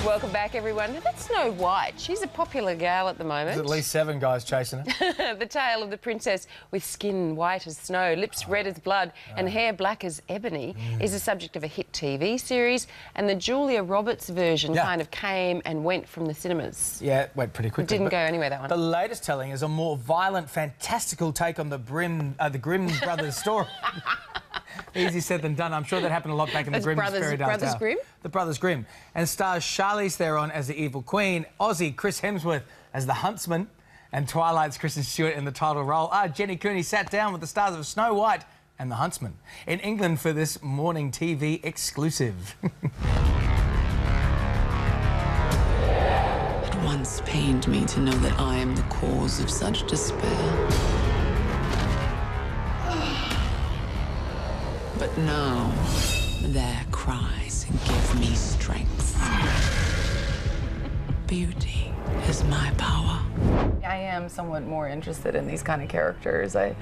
Welcome back, everyone. That's Snow White. She's a popular gal at the moment. There's at least 7 guys chasing her. The tale of the princess with skin white as snow, lips red as blood and hair black as ebony is the subject of a hit TV series, and the Julia Roberts version kind of came and went from the cinemas. Yeah, it went pretty quickly. It didn't go anywhere, that one. The latest telling is a more violent, fantastical take on the Grimm brothers story. Easy said than done. I'm sure that happened a lot back in the Grimm's fairy tale. Brothers Grimm? The Brothers Grimm. And stars Charlize Theron as the evil queen, Aussie Chris Hemsworth as the huntsman, and Twilight's Kristen Stewart in the title role. Jenny Cooney sat down with the stars of Snow White and the Huntsman in England for this morning TV exclusive. It once pained me to know that I am the cause of such despair. But now, their cries give me strength. Beauty is my power. I am somewhat more interested in these kind of characters. I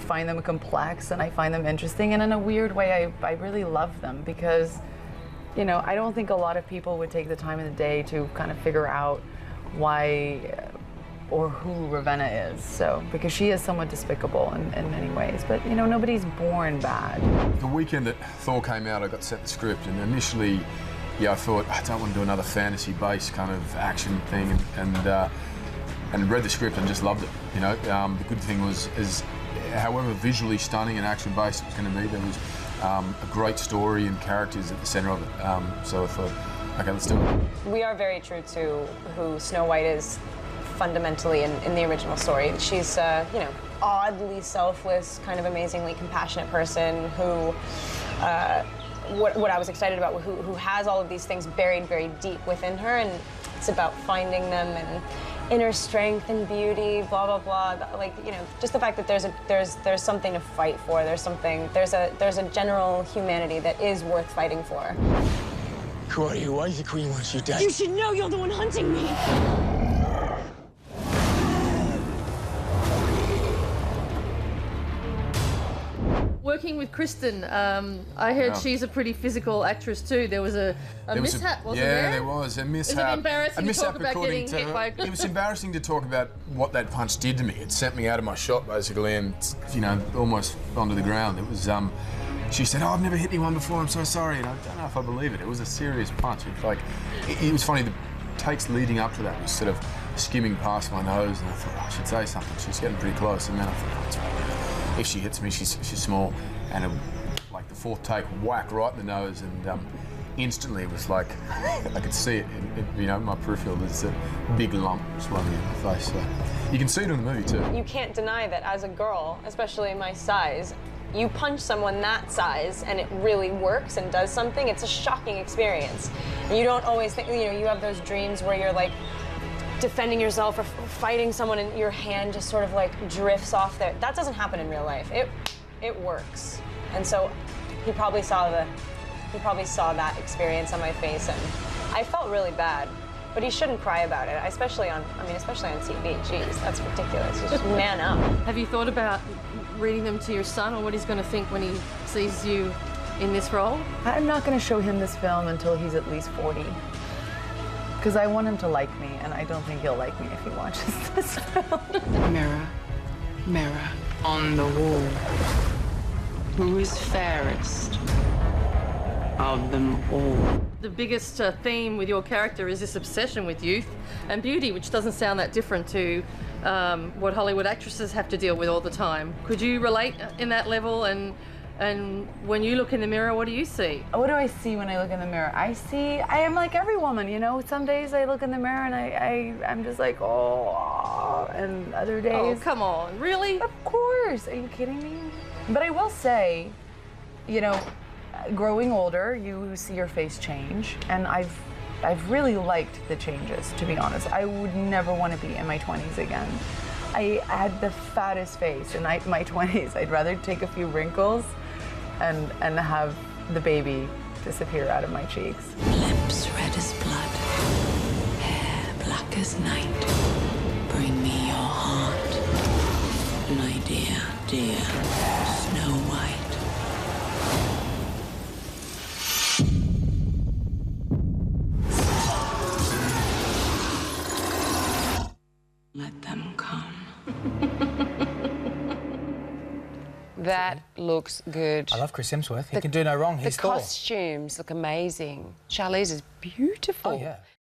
find them complex and I find them interesting, and in a weird way, I really love them because, you know, I don't think a lot of people would take the time of the day to kind of figure out why or who Ravenna is, so, because she is somewhat despicable in many ways, but, you know, nobody's born bad. The weekend that Thor came out, I got sent the script, and initially, yeah, I thought, I don't want to do another fantasy-based kind of action thing, and read the script and just loved it, you know. The good thing is however visually stunning and action-based it was going to be, there was a great story and characters at the centre of it, so I thought, okay, let's do it. We are very true to who Snow White is fundamentally in the original story. She's, you know, oddly selfless, kind of amazingly compassionate person who, what I was excited about, who has all of these things buried very deep within her, and it's about finding them and inner strength and beauty, blah blah blah. Like, you know, just the fact that there's something to fight for. There's a general humanity that is worth fighting for. Who are you? Why is the queen wants you dead? You should know you're the one hunting me. Working with Kristen, I heard she's a pretty physical actress too. There was a mishap, wasn't there? Yeah, there was a mishap. Is it embarrassing to talk about getting hit by... It was embarrassing to talk about what that punch did to me. It sent me out of my shot, basically, and, you know, almost onto the ground. It was, she said, oh, I've never hit anyone before, I'm so sorry. And I don't know if I believe it. It was a serious punch. It's like, it was funny, the takes leading up to that was sort of skimming past my nose, and I thought, oh, I should say something. She's getting pretty close, and then I thought, oh, if she hits me, she's small, and like the fourth take, whack right in the nose, and instantly it was like I could see it. You know, my peripheral. There's a big lump swelling in my face. So you can see it in the movie too. You can't deny that as a girl, especially my size, you punch someone that size and it really works and does something. It's a shocking experience. You don't always think, you know, you have those dreams where you're like defending yourself or fighting someone and your hand just sort of like drifts off there. That doesn't happen in real life. It works. And so he probably saw that experience on my face, and I felt really bad. But he shouldn't cry about it, especially on TV. Jeez, that's ridiculous. Just man up. Have you thought about reading them to your son, or what he's going to think when he sees you in this role? I'm not going to show him this film until he's at least 40. Because I want him to like me, and I don't think he'll like me if he watches this film. Mirror, mirror on the wall, who is fairest of them all? The biggest theme with your character is this obsession with youth and beauty, which doesn't sound that different to what Hollywood actresses have to deal with all the time. Could you relate in that level? And when you look in the mirror, what do you see? What do I see when I look in the mirror? I am like every woman, you know? Some days I look in the mirror and I'm just like, oh, and other days... Oh, come on, really? Of course, are you kidding me? But I will say, you know, growing older, you see your face change, and I've really liked the changes, to be honest. I would never want to be in my 20s again. I had the fattest face in my 20s. I'd rather take a few wrinkles and have the baby disappear out of my cheeks. Lips red as blood, hair black as night. Bring me your heart, my dear, dear Snow White. Let them come. That looks good. I love Chris Hemsworth. He can do no wrong. He's The Thor. costumes look amazing. Charlize is beautiful. Oh, yeah.